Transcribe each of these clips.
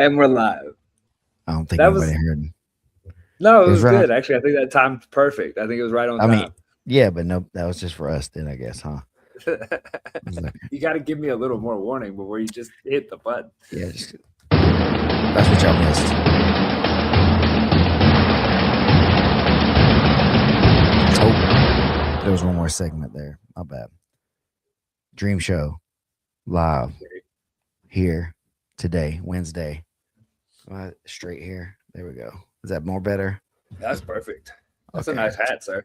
And we're live. I don't think That anybody was heard. no, It it was was right. good. Actually, I think that timed perfect. I think it was right on I mean, time. yeah, but no, that was just for us then, I guess, huh? It was like, You got to give me a little more warning before you just hit the button. yeah, that's what y'all missed. Oh, there was one more segment there. My bad. Dream Show live here today, Wednesday. Straight here. There we go. Is that more better? That's perfect. That's a Okay. nice hat, sir.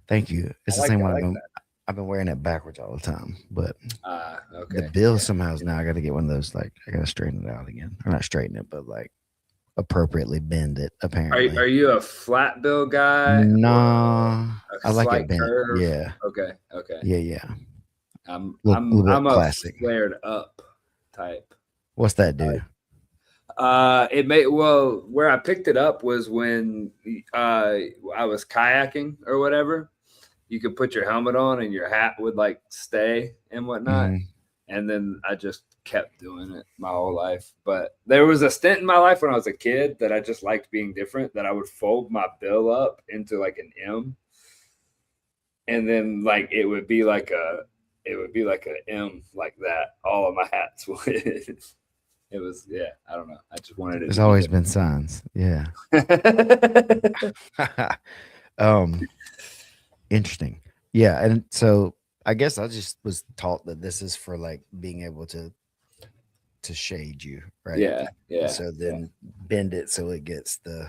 Thank you. It's I the same one like I've been wearing it backwards all the time, but that. Okay. the bill somehow is now I got to get one of those. Like I got to straighten it out again, or not straighten it, but like appropriately bend it. Apparently, Are you a flat bill guy or nah, a I like it slight bent. curve? Yeah, Okay. Okay. yeah. I'm A I'm little bit I'm a classic. flared up type. What's that do? It may well where I picked it up was when I was kayaking or whatever. You could put your helmet on and your hat would like stay and whatnot. Mm-hmm. And then I just kept doing it my whole life. But there was a stint in my life when I was a kid that I just liked being different, that I would fold my bill up into like an M. And then like it would be like an M like that. All of my hats would. It was, yeah, I don't know. I just wanted it There's to be always been signs. Yeah. different. um. Interesting. Yeah, and so I guess I just was taught that this is for like being able to shade you, right? Yeah, yeah, So yeah. then bend it so it gets The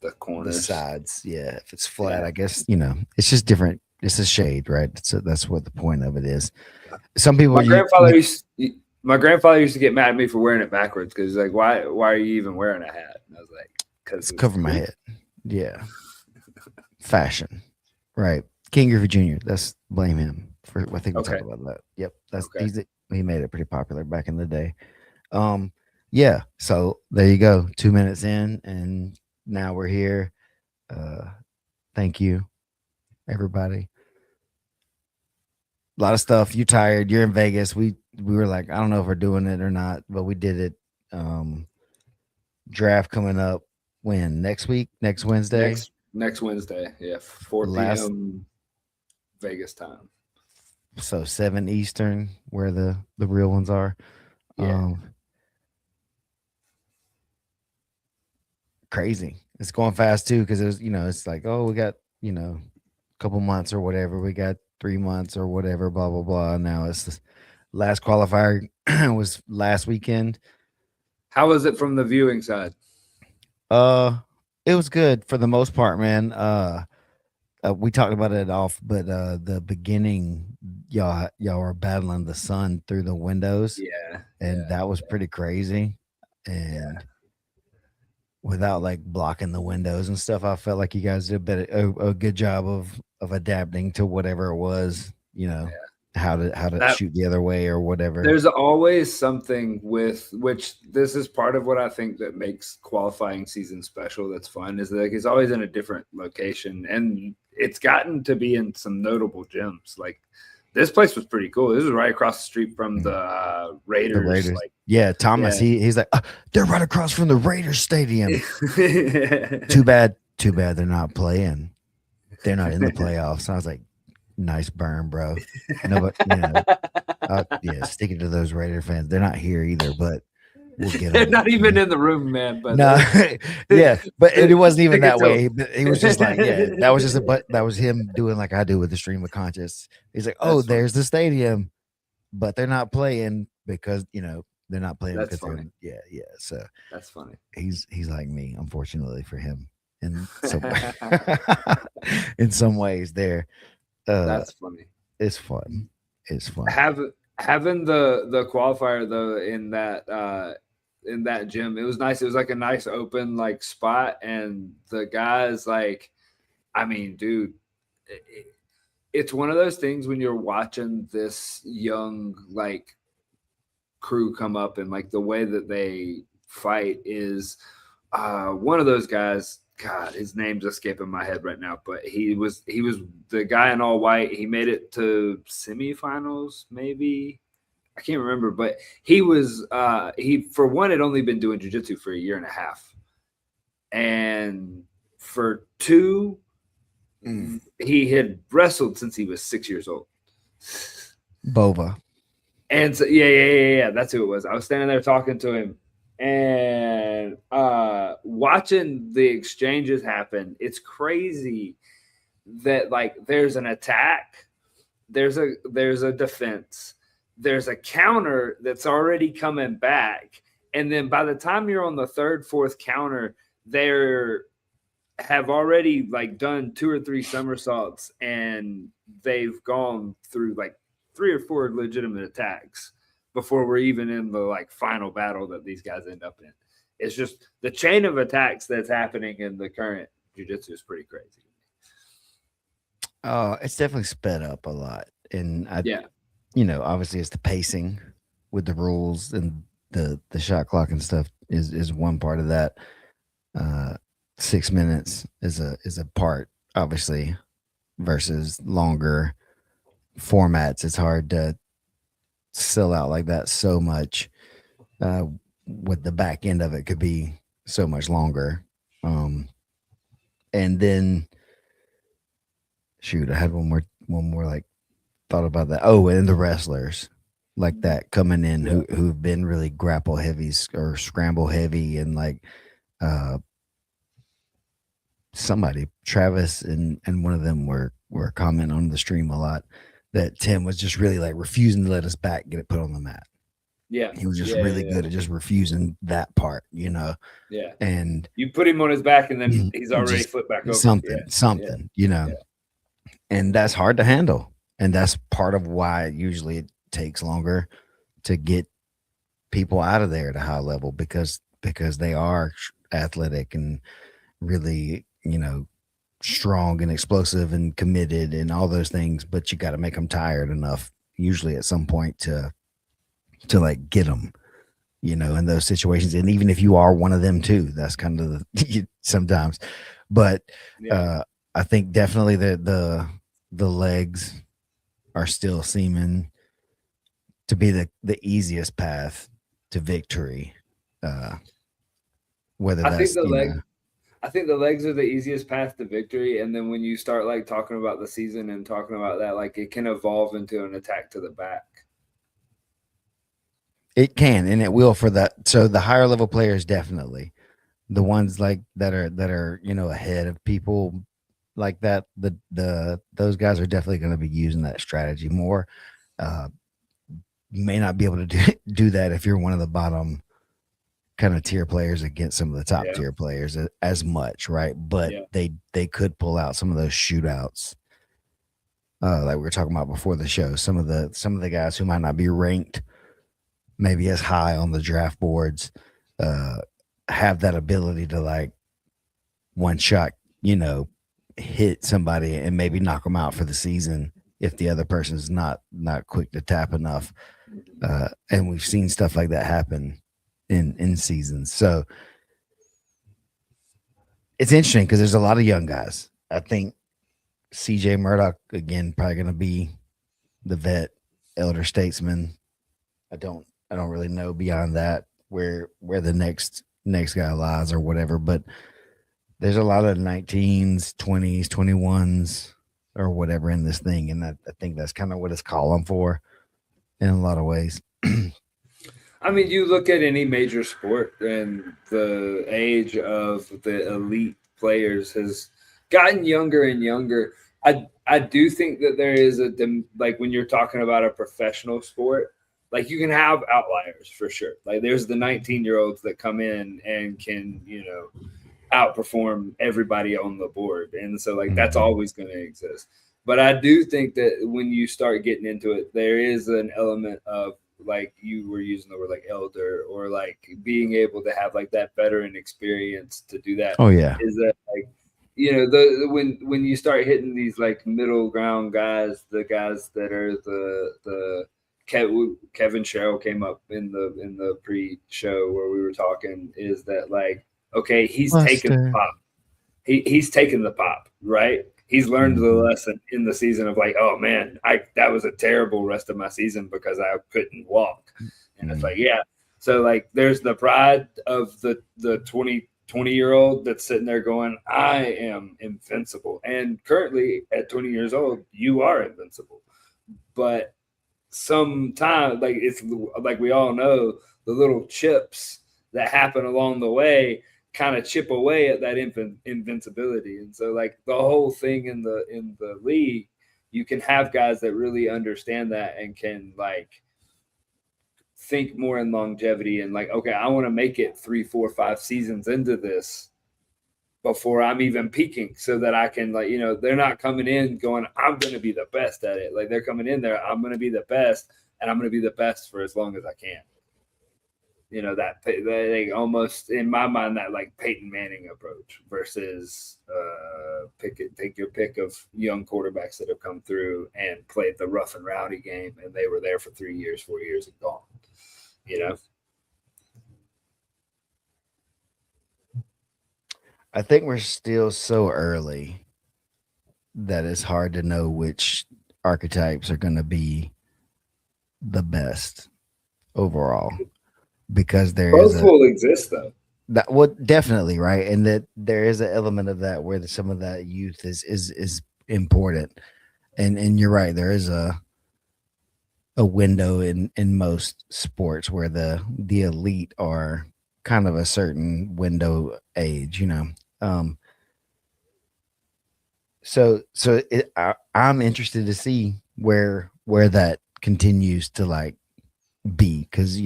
the corners. sides. Yeah, if it's flat, Yeah. I guess it's just different. It's a shade, right? So that's what the point of it is. Some people My grandfather used to get mad at me for wearing it backwards because he's like, why are you even wearing a hat? And I was like, because it's it's cover my cool. head. Yeah, fashion, right? King Griffey Jr. That's blame him for. I think we Okay. talked about that. Yep, that's Okay. he made it pretty popular back in the day. Um, yeah. So there you go. 2 minutes in, and now we're here. Uh, thank you, everybody. A lot of stuff. You tired? You're in Vegas. We were like, I don't know if we're doing it or not, but we did it. Draft coming up when next week, next Wednesday. Next Wednesday. Yeah. 4 Last p.m. Vegas time. so 7 Eastern, where the real ones are. Yeah. Crazy. It's going fast too because it's like, oh, we got a couple months or whatever. We got 3 months or whatever. Blah blah blah. Now it's the last qualifier was last weekend. How was it from the viewing side? It was good for the most part, man. We talked about it off, but the beginning, y'all were battling the sun through the windows, Yeah. and that was pretty crazy. And without like blocking the windows and stuff, I felt like you guys did a good job of adapting to whatever it was. How to That shoot the other way or whatever. there's always something with which this is part of what I think that makes qualifying season special. That's fun is like it's always in a different location, and it's gotten to be in some notable gyms. Like this place was pretty cool. This was right across the street from the Raiders. The Raiders. Like, yeah, Thomas. yeah. He's like, they're right across from the Raiders stadium. Too bad they're not playing. They're not in the playoffs. I was like, nice burn, bro. No, but yeah, sticking to those Raider fans. They're not here either, but we'll get They're them. not even in the room, man. But no, yeah, but it wasn't even that way. them. He was just like, yeah, that was just that was him doing like I do with the stream of conscious. He's like, oh, That's funny. there's the stadium, but they're not playing because they're not playing That's because funny. yeah. So That's funny. he's like me, unfortunately for him, in some in some ways. There, That's funny. it's fun. It's fun. Having the qualifier though in that gym, it was nice. It was like a nice open like spot, and the guys like, I mean, dude, it's one of those things when you're watching this young like crew come up and like the way that they fight is one of those guys. God, his name's escaping my head right now, but he was the guy in all white. He made it to semifinals, maybe. I I can't remember, but he was he for one had only been doing jiu-jitsu for a year and a half, and for two, he had wrestled since he was 6 years old. Bova. And so yeah, that's who it was. I was standing there talking to him and watching the exchanges happen. It's crazy that like there's an attack, there's a defense, there's a counter that's already coming back, and then by the time you're on the third, fourth counter, they're have already like done 2 or 3 somersaults and they've gone through like 3 or 4 legitimate attacks before we're even in the like final battle that these guys end up in. It's just the chain of attacks that's happening in the current jiu-jitsu is pretty crazy. It's definitely sped up a lot. And Yeah. Obviously it's the pacing with the rules and the shot clock and stuff is one part of that. 6 minutes is a part, obviously, versus longer formats. It's hard to sell out like that so much. With the back end of it could be so much longer. And then shoot, I had one more like thought about that. Oh, and the wrestlers like that coming in who've been really grapple heavy or scramble heavy, and like somebody, Travis and one of them were commenting on the stream a lot that Tim was just really like refusing to let us back get it put on the mat. Yeah. He was just really good at just refusing that part, Yeah. And you put him on his back and then he's already flipped back over. Something. And that's hard to handle. And that's part of why usually it takes longer to get people out of there at a high level, because they are athletic and really, strong and explosive and committed and all those things, but you got to make them tired enough usually at some point to like get them, in those situations. And even if you are one of them too, that's kind of sometimes, but I think definitely the legs are still seeming to be the easiest path to victory. Whether that's I think the legs are the easiest path to victory, and then when you start like talking about the season and talking about that, like it can evolve into an attack to the back. It can, and it will for that. So the higher level players, definitely the ones like that are ahead of people like that. Those guys are definitely going to be using that strategy more. May not be able to do that if you're one of the bottom kind of tier players against some of the top tier players as much, right? But they could pull out some of those shootouts, like we were talking about before the show. Some of the guys who might not be ranked maybe as high on the draft boards have that ability to like one shot, hit somebody and maybe knock them out for the season if the other person's not quick to tap enough. And we've seen stuff like that happen in seasons. So it's interesting because there's a lot of young guys. I think CJ Murdoch, again, probably going to be the vet, elder statesman. I don't really know beyond that where the next guy lies or whatever, but there's a lot of 19s, 20s, 21s or whatever in this thing. And I think that's kind of what it's calling for in a lot of ways. I mean, you look at any major sport and the age of the elite players has gotten younger and younger. I do think that there is like when you're talking about a professional sport, like you can have outliers for sure. Like there's the 19-year-olds that come in and can, outperform everybody on the board. And so like that's always going to exist. But I do think that when you start getting into it, there is an element of like you were using the word like elder or like being able to have like that veteran experience to do that. Oh yeah. Is that like, when you start hitting these like middle ground guys, the guys that are the Kevin Sherrill came up in the pre-show where we were talking, is that like, okay, he's taking the pop. He's taking the pop, right? He's learned the Mhm. lesson in the season of like, oh man, that was a terrible rest of my season because I couldn't walk. And it's like, Mhm. yeah. So like there's the pride of the 20 year old that's sitting there going, I am invincible. And currently at 20 years old, you are invincible. But sometimes like it's like we all know the little chips that happen along the way kind of chip away at that invincibility. And so like the whole thing in the league, you can have guys that really understand that and can like think more in longevity and like, okay, I want to make it 3 4 5 seasons into this before I'm even peaking so that I can like, they're not coming in going, I'm going to be the best at it. Like they're coming in there, I'm going to be the best and I'm going to be the best for as long as I can. That they almost in my mind that like Peyton Manning approach versus take your pick of young quarterbacks that have come through and played the rough and rowdy game and they were there for 3 years, 4 years and gone. You know, I think we're still so early that it's hard to know which archetypes are going to be the best overall because there is both a will exist though. that well definitely right, and that there is an element of that where some of that youth is important, and you're right, there is a window in most sports where the elite are kind of a certain window age, um I'm interested to see where that continues to like be, because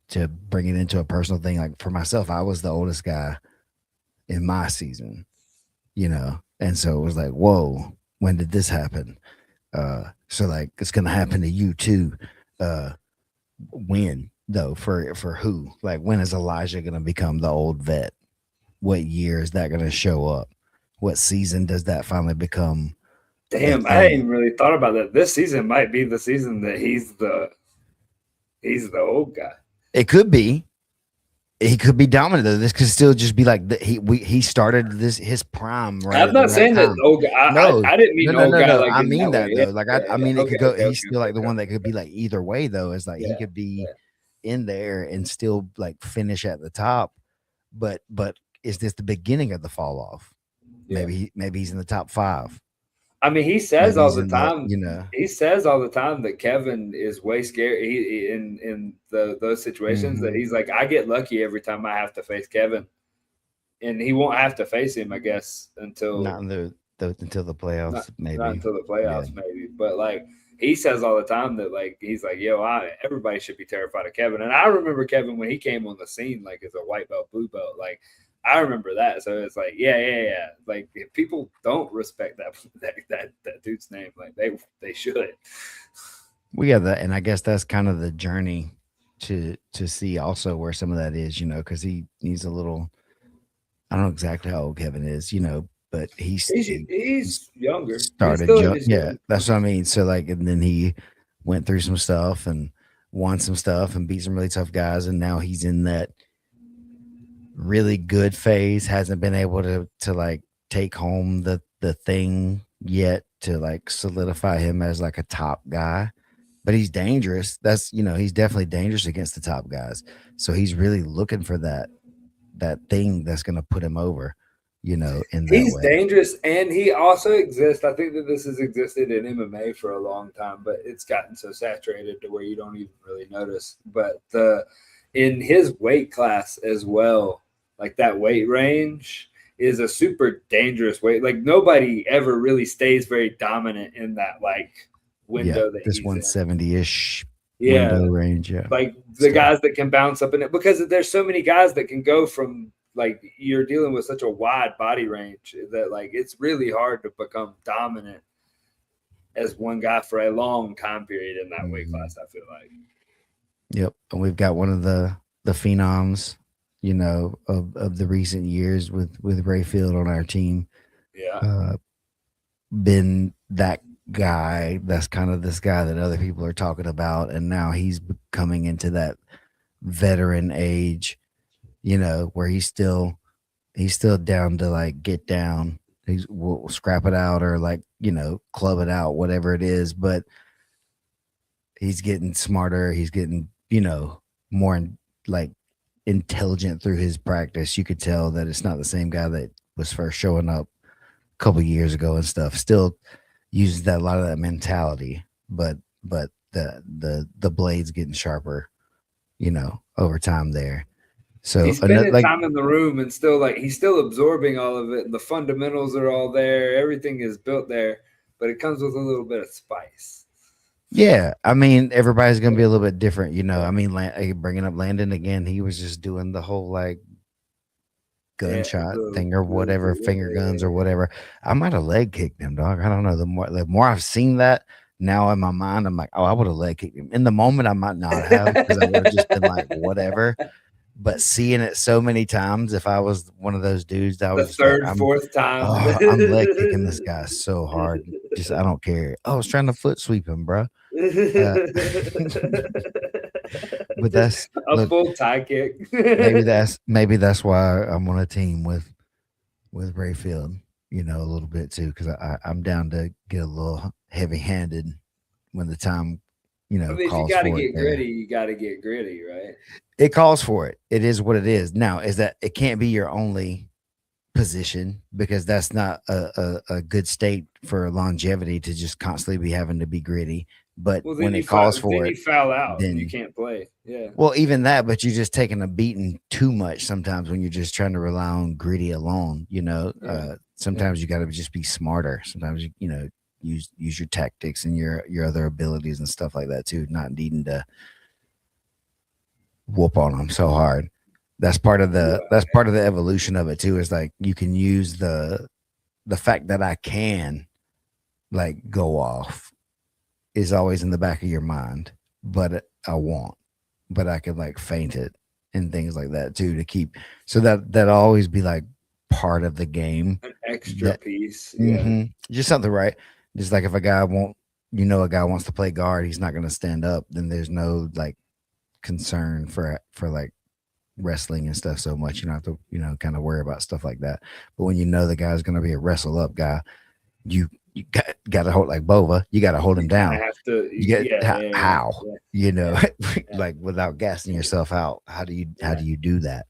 to bring it into a personal thing, like for myself, I was the oldest guy in my season, and so it was like, whoa, when did this happen? So like it's gonna happen to you too. uh when though, for who, like when is Elijah gonna become the old vet? What year is that gonna show up? What season does that finally become a Damn, I hadn't thing? even really thought about that. This season might be the season that he's the old guy. It could be. He could be dominant though. This could still just be like he started this his prime right I'm at the not right saying that time. old guy. No, I didn't mean old guy no. like I in mean that way. that Yeah, though. Like yeah, I yeah. mean it Okay, could go. okay, He's okay, still okay, like the okay, one that okay. could be like either way though. Is like he Yeah, could be yeah, in there and still like finish at the top. But is this the beginning of the fall off? yeah. Maybe he's in the top five. I mean, he says Maybe all he's the in the time. He says all the time that Kevin is way scary. In those situations that mhm. he's like, I get lucky every time I have to face Kevin, and he won't have to face him, I guess, Not until in until the not playoffs, not maybe. until the Yeah. playoffs, maybe. But like he says all the time that like he's like, yo, everybody should be terrified of Kevin. And I remember Kevin when he came on the scene, like as a white belt, blue belt, like. I remember that, so it's like, yeah, yeah, yeah. Like if people don't respect that dude's name, like they should. We got that, and I guess that's kind of the journey to see also where some of that is, because he's a little. I don't know exactly how old Kevin is, but he He's younger. He's started still in young. his Yeah, young. that's what I mean. So like, and then he went through some stuff and won some stuff and beat some really tough guys, and now he's in that really good phase. Hasn't been able to like take home the thing yet to like solidify him as like a top guy, but he's dangerous. That's he's definitely dangerous against the top guys. So he's really looking for that thing that's gonna put him over, in that He's way. dangerous, and he also exists. I think that this has existed in MMA for a long time, but it's gotten so saturated to where you don't even really notice. But the in his weight class as well, like that weight range is a super dangerous weight. Like nobody ever really stays very dominant in that like Yeah, window that this he's in. 170-ish Yeah, window range. Yeah, like the still. guys that can bounce up in it because there's so many guys that can go from like you're dealing with such a wide body range that like it's really hard to become dominant as one guy for a long time period in that weight Mhm. class. I feel like. Yep, and we've got one of the phenoms, of the recent years with Rayfield on our team. Yeah. Uh, been that guy that's kind of this guy that other people are talking about, and now he's coming into that veteran age, where he's still down to like get down. we'll scrap it out or like, club it out, whatever it is. But he's getting smarter. He's getting, more like intelligent through his practice. You could tell that it's not the same guy that was first showing up a couple years ago and stuff. Still uses that a lot of that mentality, but the blades getting sharper, over time there. So He's another spending like time in the room and still like he's still absorbing all of it. And the fundamentals are all there. Everything is built there, but it comes with a little bit of spice. yeah, I mean everybody's gonna be a little bit different, Yeah, I mean, bringing up Landon again, he was just doing the whole like yeah, gunshot thing or whatever, finger guns or whatever. I might have leg kicked him, dog. I don't know. The more I've seen that now in my mind, I'm like, oh, I would have leg kicked him. In the moment, I might not have because I would have just been like, whatever. But seeing it so many times, if I was one of those dudes, I the was just like, third, fourth time. I'm leg kicking this guy so hard. Just I don't care. I was trying to foot sweep him, bro. Uh, but Just that's a look. full tie kick. Maybe that's why I'm on a team with Rayfield, a little bit too, because I'm down to get a little heavy handed when the time, I mean, if you calls got to for it get there. gritty, you got to get gritty, right? It calls for it. It is what it is. Now, is that it can't be your only position because that's not a good state for longevity to just constantly be having to be gritty. But Well, when it calls then for it, you foul out and you then can't play. Yeah, well, even that, but you're just taking a beating too much sometimes when you're just trying to rely on gritty alone. yeah, yeah. Sometimes you got to just be smarter. Sometimes use your tactics and your other abilities and stuff like that too. Not needing to whoop on them so hard. That's part of the evolution of it too. Is like you can use the fact that I can like go off is always in the back of your mind, but I won't. But I could like faint it and things like that too to keep so that always be like part of the game. An extra That piece. Yeah, just something right. Just like if a guy wants to play guard, he's not going to stand up. Then there's no like concern for like wrestling and stuff so much. You don't have to kind of worry about stuff like that. But when the guy's going to be a wrestle up guy, you got to hold like Bova. You got to hold you him kind of down. have to. You get Yeah, yeah, yeah, how yeah, yeah, yeah. like without gassing yourself out. How Yeah. do you do that?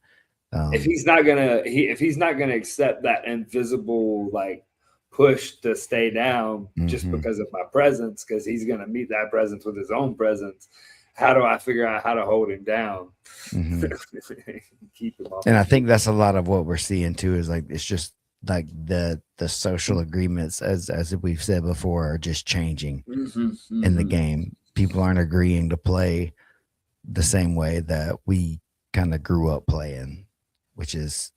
If Um, he's not gonna, if he's not gonna accept that invisible like push to stay down just mhm, because of my presence, because he's gonna meet that presence with his own presence. How do I figure out how to hold him down? mhm. Keep him off And I his think feet. that's a lot of what we're seeing too. Is like it's just like the social agreements, as we've said before, are just changing Mm-hmm, in the mm-hmm. game. People aren't agreeing to play the same way that we kind of grew up playing, which is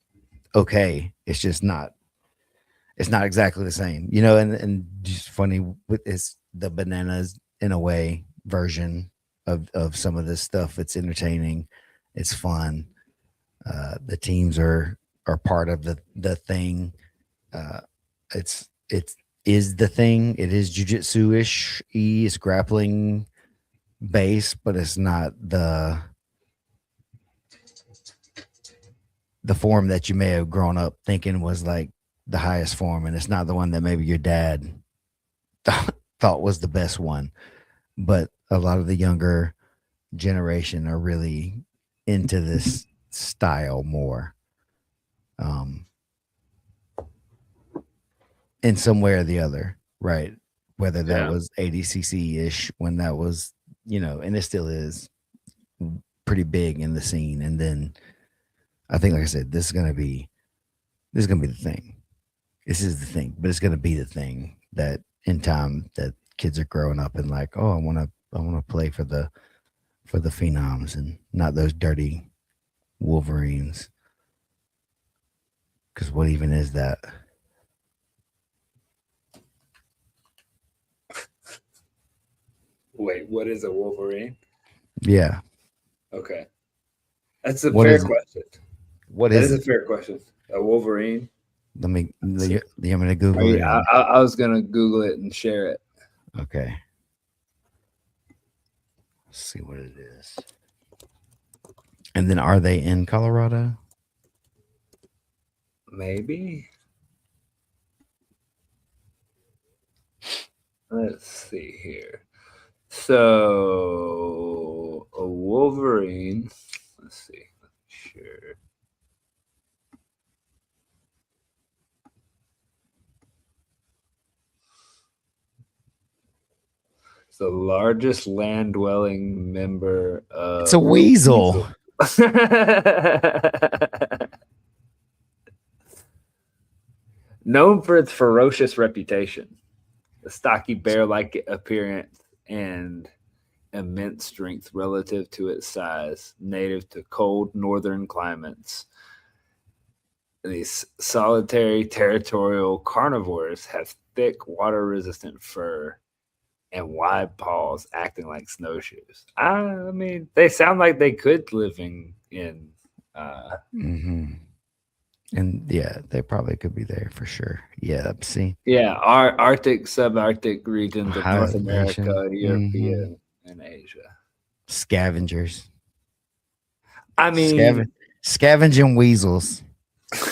okay. It's just not. It's not exactly the same, and just funny with it's the bananas in a way version of some of this stuff. It's entertaining, it's fun. The teams are part of the thing. Uh, it's is the thing. It is jujitsu ish. It's grappling base, but it's not the form that you may have grown up thinking was like the highest form, and it's not the one that maybe your dad thought was the best one. But a lot of the younger generation are really into this style more, um, in some way or the other, right? Whether that Yeah. was ADCC ish when that was, and it still is pretty big in the scene. And then I think, like I said, this is gonna be the thing. This is the thing, but it's gonna be the thing that in time that kids are growing up and like, oh, I wanna play for the phenoms and not those dirty Wolverines. Because what even is that? Wait, what is a Wolverine? Yeah. Okay, that's a What fair is it? question. What That is is a it? fair question. A Wolverine. Let me. Let's see. I'm gonna Are Google you, it. And, I was gonna Google it and share it. okay. Let's see what it is. And then, are they in Colorado? Maybe. Let's see here. So a Wolverine. Let's see. Sure. It's the largest land-dwelling member of. It's a weasel. Known for its ferocious reputation, the stocky bear-like appearance, and immense strength relative to its size, native to cold northern climates. These solitary territorial carnivores have thick, water-resistant fur and wide paws, acting like snowshoes. I mean, they sound like they could live in. And yeah, they probably could be there for sure. Yeah, see. Yeah, Arctic, subarctic regions of North America, European, and Asia. Scavengers. I mean, scavenging weasels.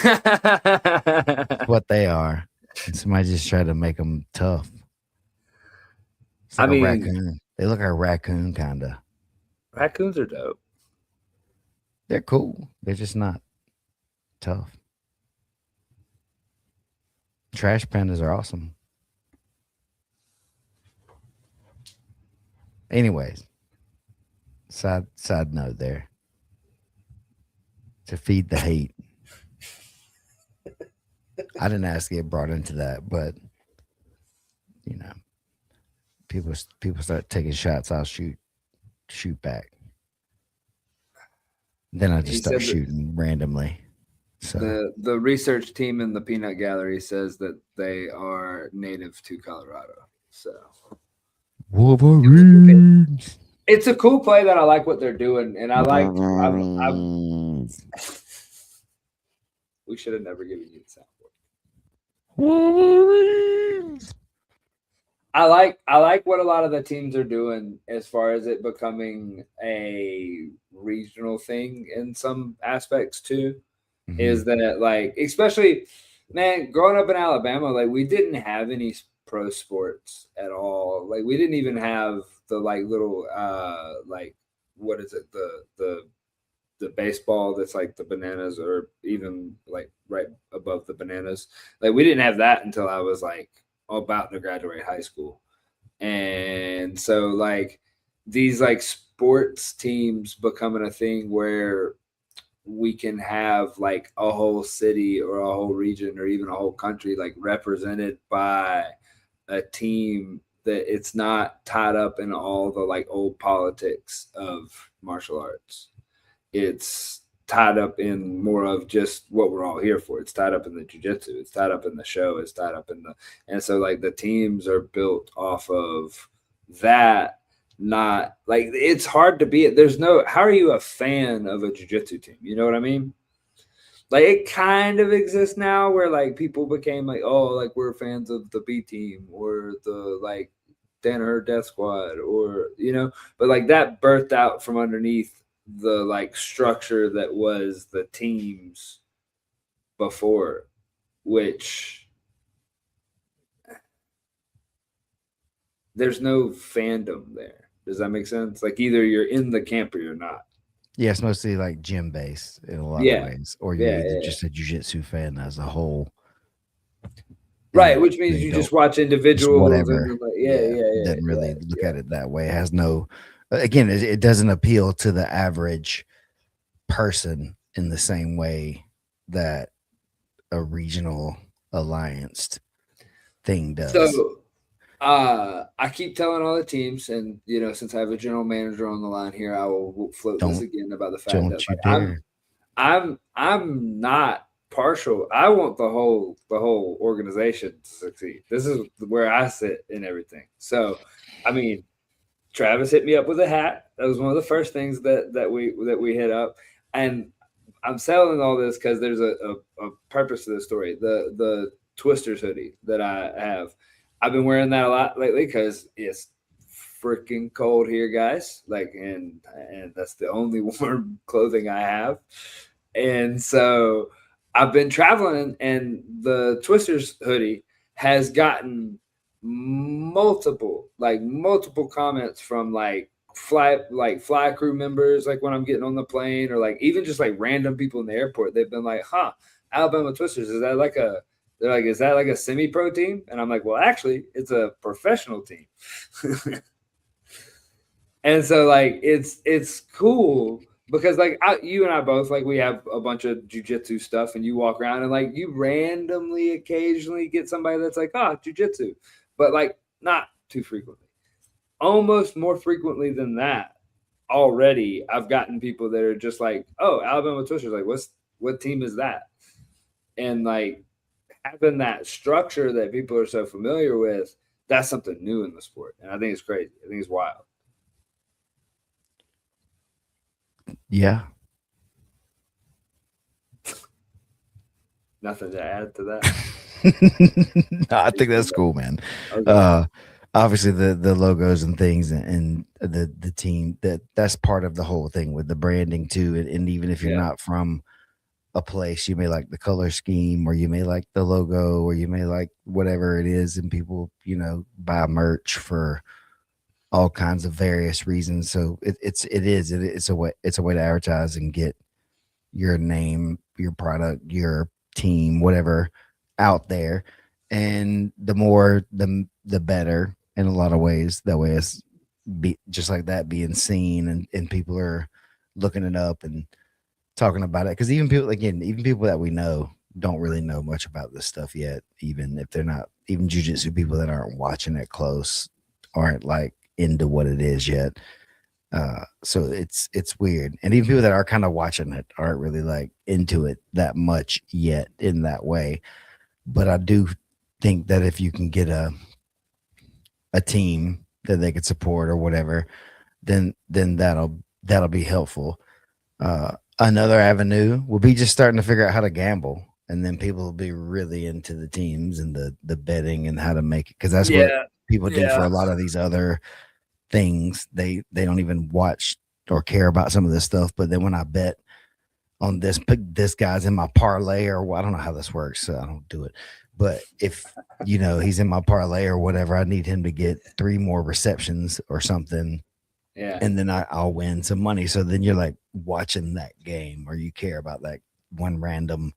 That's what they are. And somebody just tried to make them tough. It's like a raccoon. They look like a raccoon, kind of. Raccoons are dope. They're cool. They're just not tough. Trash pandas are awesome. Anyways, side note there. To feed the hate. I didn't ask to get brought into that, but you know, people start taking shots, I'll shoot back. Then I just start shooting randomly. So the research team in the Peanut Gallery says that they are native to Colorado. So Wolverines. It's a cool play that I like what they're doing, and I like. We should have never given you the soundboard. Wolverines. I like what a lot of the teams are doing as far as it becoming a regional thing in some aspects too. Mm-hmm. Is that like, especially, man, growing up in Alabama, like we didn't have any pro sports at all. Like we didn't even have the like little like what is it, the baseball that's like the bananas, or even like right above the bananas. Like we didn't have that until I was like about to graduate high school. And so like these like sports teams becoming a thing where we can have like a whole city or a whole region or even a whole country like represented by a team that it's not tied up in all the like old politics of martial arts. It's tied up in more of just what we're all here for. It's tied up in the jiu-jitsu. It's tied up in the show. It's tied up in the, and so like the teams are built off of that. Not like it's hard to be. There's no. How are you a fan of a jiu-jitsu team? You know what I mean? Like it kind of exists now, where like people became like, oh, like we're fans of the B team or the like Danaher Death Squad, or you know, but like that birthed out from underneath the like structure that was the teams before, which there's no fandom there. Does that make sense? Like either you're in the camp or you're not. Yeah, it's mostly like gym based in a lot of ways, or you're either just a jiu-jitsu fan as a whole. Right, which means you just watch individuals. Whatever. And doesn't really look at it that way. It has no. Again, it doesn't appeal to the average person in the same way that a regional alliance thing does. So I keep telling all the teams, and you know, since I have a general manager on the line here, I will float this again about the fact that like, I'm not partial. I want the whole organization to succeed. This is where I sit in everything. So, I mean, Travis hit me up with a hat. That was one of the first things that we hit up, and I'm selling all this because there's a purpose to this story. The Twisters hoodie that I have, I've been wearing that a lot lately because it's freaking cold here, guys. Like, and that's the only warm clothing I have, and so I've been traveling, and the Twisters hoodie has gotten multiple comments from fly crew members, like when I'm getting on the plane, or like even just like random people in the airport. They've been like, huh, Alabama Twisters, is that like a they're like, is that like a semi-pro team? And I'm like, well, actually, it's a professional team. And so like it's cool because like you and I both, like, we have a bunch of jujitsu stuff, and you walk around and like you randomly occasionally get somebody that's like, oh, jujitsu, but like not too frequently. Almost more frequently than that, already I've gotten people that are just like, oh, Alabama Twisters, like what team is that? And like having that structure that people are so familiar with, that's something new in the sport, and I think it's crazy. I think it's wild. Yeah. Nothing to add to that. No, I think that's cool, man. Okay. Obviously the logos and things and the team, that's part of the whole thing with the branding too. And even if you're Yeah. not from a place, you may like the color scheme, or you may like the logo, or you may like whatever it is, and people, buy merch for all kinds of various reasons. So it's a way to advertise and get your name, your product, your team, whatever, out there. And the more the better in a lot of ways. That way it's be just like that, being seen, and people are looking it up and talking about it. Because even people that we know don't really know much about this stuff yet, even if they're not, even jujitsu people that aren't watching it close aren't like into what it is yet. So it's weird, and even people that are kind of watching it aren't really like into it that much yet in that way. But I do think that if you can get a team that they could support or whatever, then that'll be helpful. Another avenue will be just starting to figure out how to gamble, and then people will be really into the teams and the betting and how to make it, because that's what Yeah. people do for Yeah. a lot of these other things. They don't even watch or care about some of this stuff, but then when I bet on this guy's in my parlay, or I don't know how this works, so I don't do it. But if he's in my parlay or whatever, I need him to get 3 more receptions or something, Yeah. and then I'll win some money. So then you're like watching that game, or you care about that one random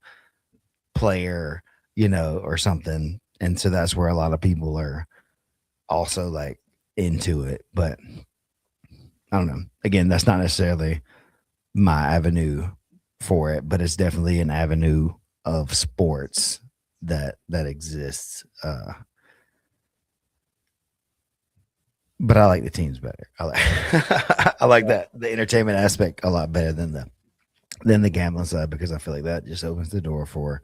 player, or something. And so that's where a lot of people are also like into it. But I don't know. Again, that's not necessarily my avenue for it, but it's definitely an avenue of sports that exists. But I like the teams better. I like I like that the entertainment aspect a lot better than the gambling side, because I feel like that just opens the door for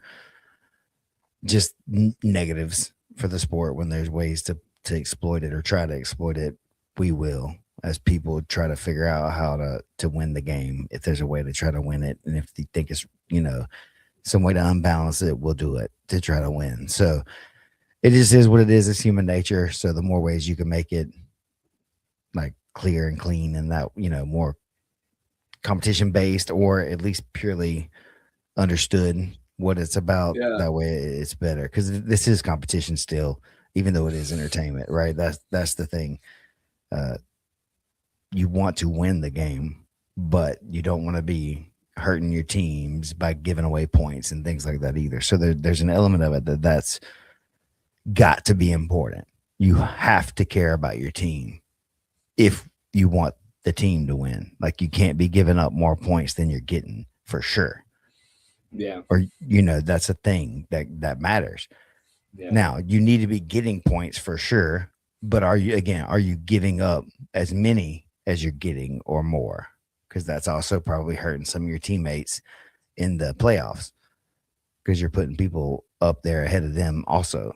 just negatives for the sport. When there's ways to exploit it or try to exploit it, we will, as people try to figure out how to win the game. If there's a way to try to win it, and if they think it's some way to unbalance it, we'll do it to try to win. So it just is what it is. It's human nature. So the more ways you can make it like clear and clean, and that more competition based, or at least purely understood what it's about, Yeah. that way it's better, because this is competition still, even though it is entertainment, right? That's the thing. You want to win the game, but you don't want to be hurting your teams by giving away points and things like that either. So there's an element of it that's got to be important. You have to care about your team if you want the team to win. Like, you can't be giving up more points than you're getting, for sure. Yeah. Or that's a thing that matters. Yeah. Now, you need to be getting points for sure, but are you giving up as many as you're getting or more? Because that's also probably hurting some of your teammates in the playoffs, because you're putting people up there ahead of them also.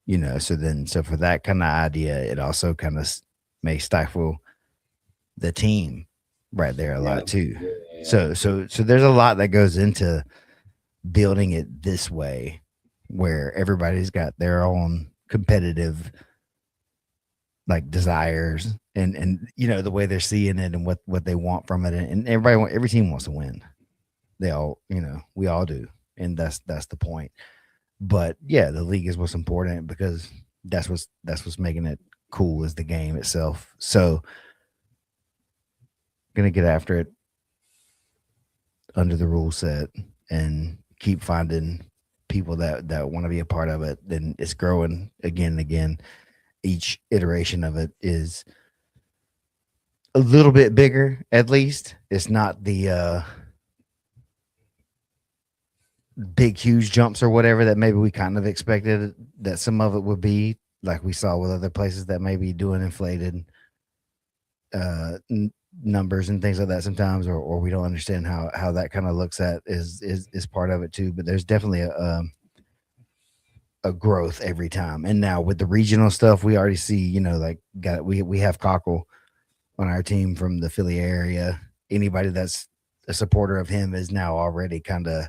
So for that kind of idea, it also kind of may stifle the team right there a lot too. Yeah. So there's a lot that goes into building it this way, where everybody's got their own competitive like desires, and the way they're seeing it, and what they want from it, and every team wants to win. They all, we all do, and that's the point. But yeah, the league is what's important, because that's what's making it cool is the game itself. So gonna get after it under the rule set and keep finding people that want to be a part of it. Then it's growing again and again. Each iteration of it is a little bit bigger, at least. It's not the big, huge jumps or whatever that maybe we kind of expected that some of it would be, like we saw with other places that may be doing inflated numbers and things like that sometimes, or we don't understand how that kind of looks at is part of it too. But there's definitely a growth every time. And now with the regional stuff, we already see, like we have Cockle on our team from the Philly area. Anybody that's a supporter of him is now already kind of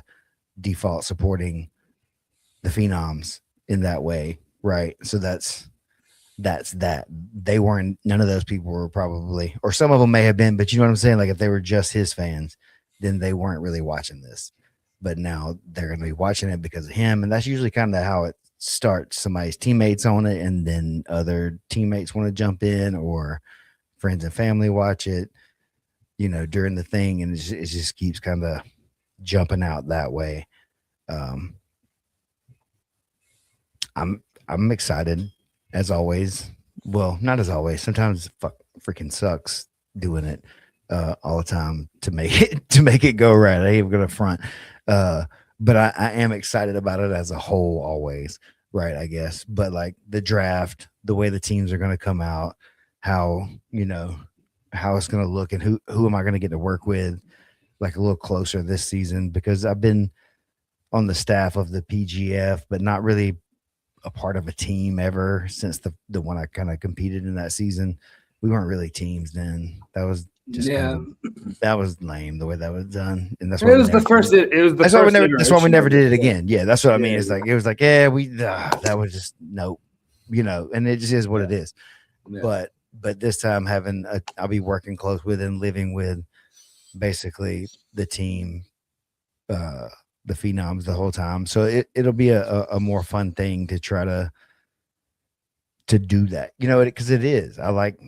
default supporting the Phenoms in that way, right? So that's that. They weren't, none of those people were probably, or some of them may have been, but you know what I'm saying? Like if they were just his fans, then they weren't really watching this. But now they're going to be watching it because of him. And that's usually kind of how it starts. Somebody's teammates on it, and then other teammates want to jump in, or friends and family watch it, during the thing. And it just keeps kind of jumping out that way. I'm excited as always. Well, not as always. Sometimes freaking sucks doing it all the time to make it go right. I ain't gonna front. But I am excited about it as a whole always, right? I guess. But like the draft, the way the teams are gonna come out, how how it's gonna look, and who am I gonna get to work with like a little closer this season, because I've been on the staff of the PGF, but not really a part of a team ever since the one I kind of competed in that season. We weren't really teams then. That was just kind of that was lame the way that was done, and that's why it was the first. It was the that's first. why we never. That's why we never did it iteration. again. Yeah, that's what I mean. It's like it was like we that was just nope, and it just is what it is. Yeah. But this time I'll be working close with and living with basically the team, the Phenoms the whole time. So it'll be a more fun thing to try to do that, because it is. I like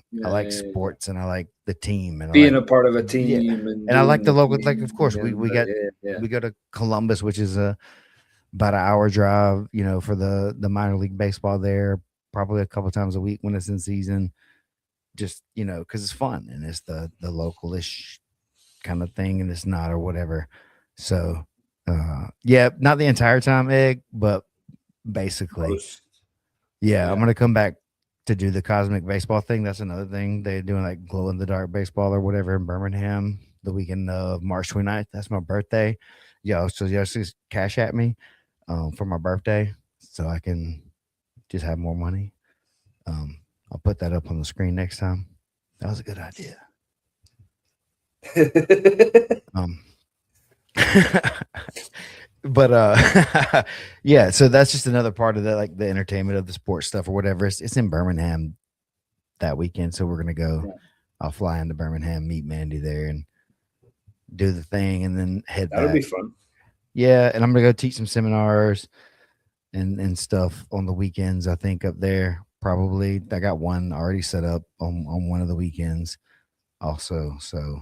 sports, and I like the team, and being I like a part of a team, and I like the local. Like, of course, we we go to Columbus, which is about an hour drive, for the minor league baseball there, probably a couple times a week when it's in season. Just because it's fun and it's the localish kind of thing, and it's not or whatever. So yeah, not the entire time, Egg, but basically. Yeah, I'm gonna come back to do the cosmic baseball thing. That's another thing. They're doing like glow in the dark baseball or whatever in Birmingham the weekend of March 29th. That's my birthday. So just cash at me for my birthday so I can just have more money. I'll put that up on the screen next time. That was a good idea. But yeah, so that's just another part of that, like the entertainment of the sports stuff or whatever. It's in Birmingham that weekend, so we're gonna go. Yeah. I'll fly into Birmingham, meet Mandy there, and do the thing, and then head That'll back. Be fun. Yeah, and I'm gonna go teach some seminars and stuff on the weekends. I think up there probably. I got one already set up on one of the weekends, also. So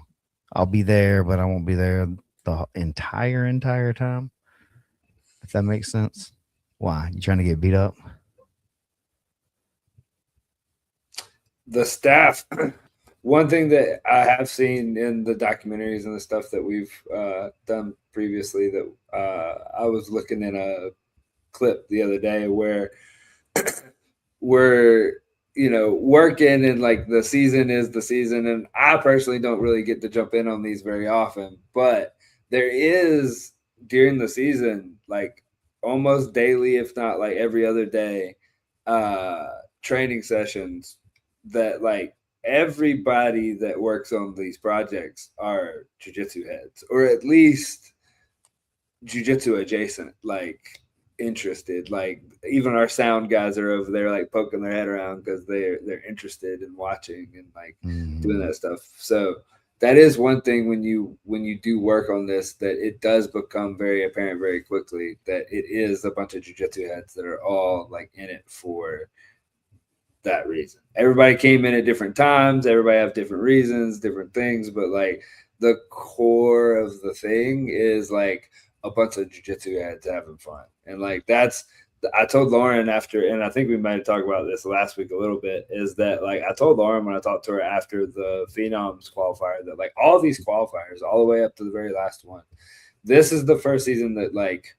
I'll be there, but I won't be there the entire time. If that makes sense. Why? You trying to get beat up? The staff. One thing that I have seen in the documentaries and the stuff that we've done previously, that I was looking in a clip the other day where we're working, and like the season is the season, and I personally don't really get to jump in on these very often, but there is during the season, like almost daily, if not like every other day, training sessions that like everybody that works on these projects are jiu-jitsu heads, or at least jiu-jitsu adjacent, like interested. Like even our sound guys are over there like poking their head around because they're interested in watching and like doing that stuff. So that is one thing when you do work on this, that it does become very apparent very quickly that it is a bunch of jiu-jitsu heads that are all like in it for that reason. Everybody came in at different times. Everybody have different reasons, different things, but like the core of the thing is like a bunch of jiu-jitsu heads having fun. And like that's I told Lauren after, and I think we might have talked about this last week a little bit, is that like I told Lauren when I talked to her after the Phenoms qualifier that like all these qualifiers, all the way up to the very last one, this is the first season that like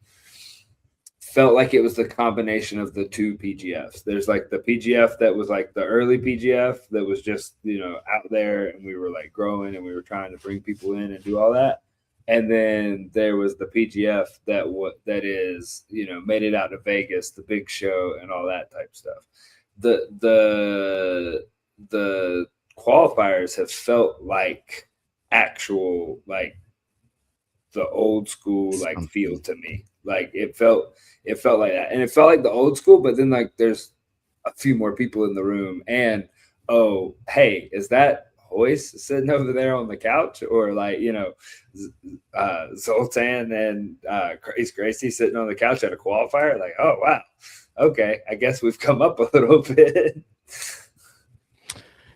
felt like it was the combination of the two PGFs. There's like the PGF that was like the early PGF that was just, out there, and we were like growing and we were trying to bring people in and do all that. And then there was the PGF that is, made it out to Vegas, the big show and all that type stuff. The qualifiers have felt like actual, like the old school like feel to me. Like it felt like that, and it felt like the old school. But then like there's a few more people in the room, and oh hey, is that Hoist sitting over there on the couch, or like Zoltan and Grace Gracie sitting on the couch at a qualifier? Like, oh wow, okay, I guess we've come up a little bit.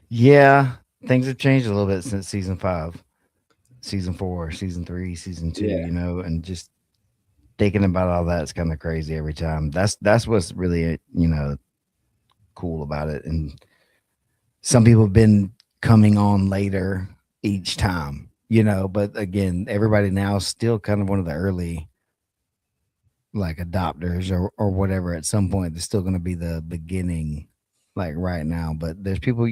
Yeah, things have changed a little bit since season 5, season 4, season 3, season 2. And just thinking about all that is kind of crazy every time. That's what's really cool about it. And some people have been coming on later each time, but again, everybody now is still kind of one of the early like adopters or whatever. At some point there's still going to be the beginning like right now, but there's people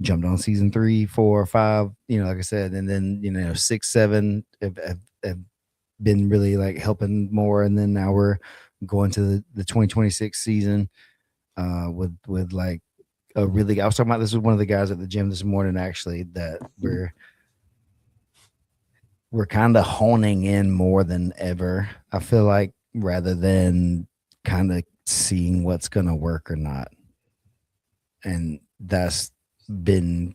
jumped on season 3, 4, 5, like I said, and then 6, 7 have been really like helping more, and then now we're going to the 2026 season with like I was talking about this with one of the guys at the gym this morning, actually, that we're kind of honing in more than ever, I feel like, rather than kind of seeing what's gonna work or not. And that's been,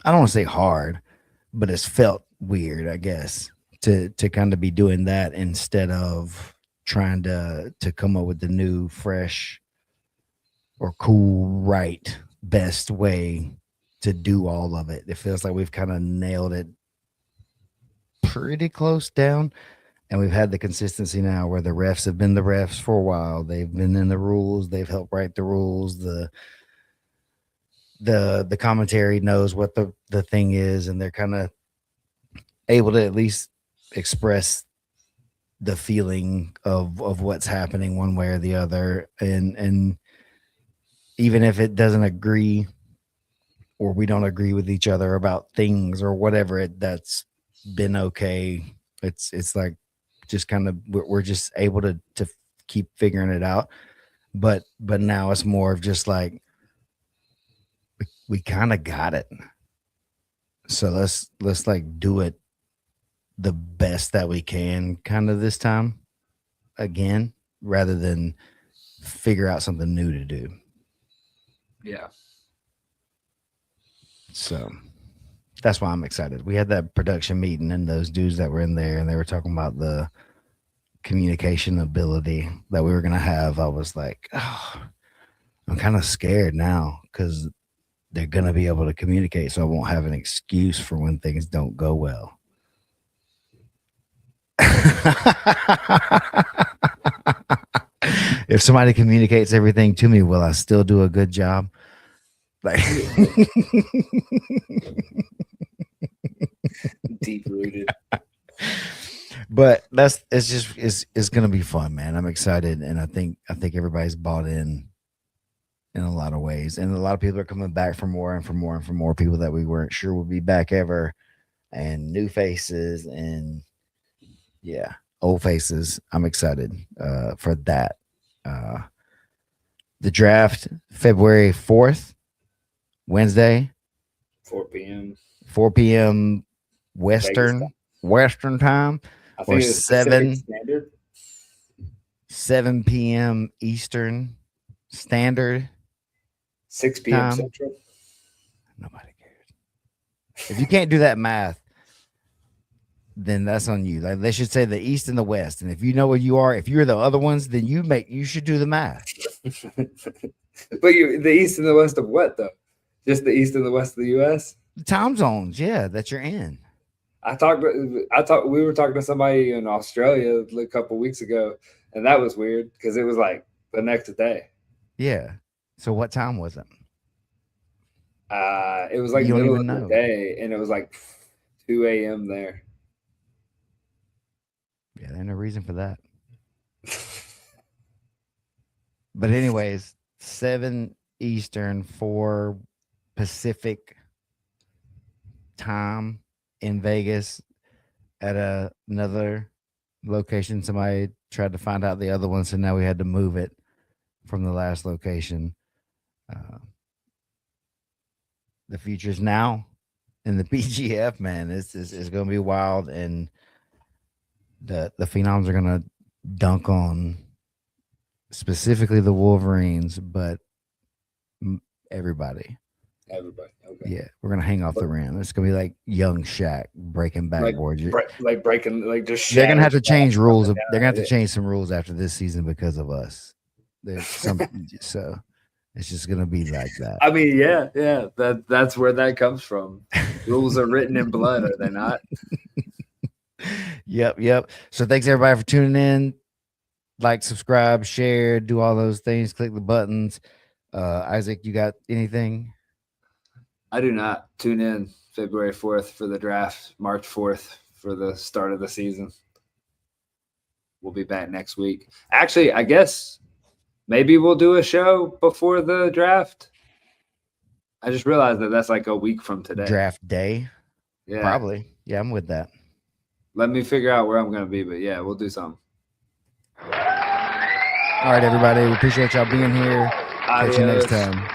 I don't want to say hard, but it's felt weird, I guess, to kind of be doing that instead of trying to come up with the new, fresh, or cool, right, best way to do all of it. It feels like we've kind of nailed it pretty close down, and we've had the consistency now where the refs have been the refs for a while. They've been in the rules. They've helped write the rules. The commentary knows what the thing is, and they're kind of able to at least express the feeling of what's happening one way or the other. And even if it doesn't agree, or we don't agree with each other about things or whatever, that's been okay. It's like just kind of we're just able to keep figuring it out. But now it's more of just like we kind of got it. So let's like do it the best that we can kind of this time again, rather than figure out something new to do. Yeah. So that's why I'm excited. We had that production meeting, and those dudes that were in there, and they were talking about the communication ability that we were going to have. I was like, oh, I'm kind of scared now because they're going to be able to communicate, so I won't have an excuse for when things don't go well. If somebody communicates everything to me, will I still do a good job? Like deep rooted. But it's gonna be fun, man. I'm excited, and I think everybody's bought in a lot of ways, and a lot of people are coming back for more and for more and for more people that we weren't sure would be back ever, and new faces, and yeah, old faces. I'm excited for that. The draft February 4th, Wednesday, 4 p.m. 4 p.m. Western time, I think or it's Pacific Standard. 7 p.m. Eastern Standard, 6 p.m. time. Central. Nobody cares. If you can't do that math, then that's on you. Like, they should say the East and the West. And if you know where you are, if you're the other ones, then you should do the math. But the east and the west of what though? Just the east and the west of the U.S. The time zones, yeah, that you're in. I thought we were talking to somebody in Australia a couple weeks ago, and that was weird because it was like the next day. Yeah. So what time was it? It was like You don't middle even of know. the day, and it was like 2 a.m. there. Yeah, there's no reason for that. But anyways, 7 Eastern, 4 Pacific time in Vegas at another location. Somebody tried to find out the other one, so now we had to move it from the last location. The future's now in the PGF, man. It's going to be wild, and the Phenoms are going to dunk on specifically the Wolverines, but everybody. Everybody, okay. Yeah, we're gonna hang off the rim. It's gonna be like young Shaq breaking backboards. Like breaking, like just. They're gonna have to change rules. They're gonna have to change some rules after this season because of us. There's some, so it's just gonna be like that. I mean, yeah. That's where that comes from. Rules are written in blood, are they not? Yep. So thanks everybody for tuning in. Like, subscribe, share, do all those things. Click the buttons. Isaac, you got anything? I do not. Tune in February 4th for the draft, March 4th for the start of the season. We'll be back next week. Actually, I guess maybe we'll do a show before the draft. I just realized that that's like a week from today. Draft day? Yeah. Probably. Yeah, I'm with that. Let me figure out where I'm going to be, but yeah, we'll do something. All right, everybody. We appreciate y'all being here. Catch you next time.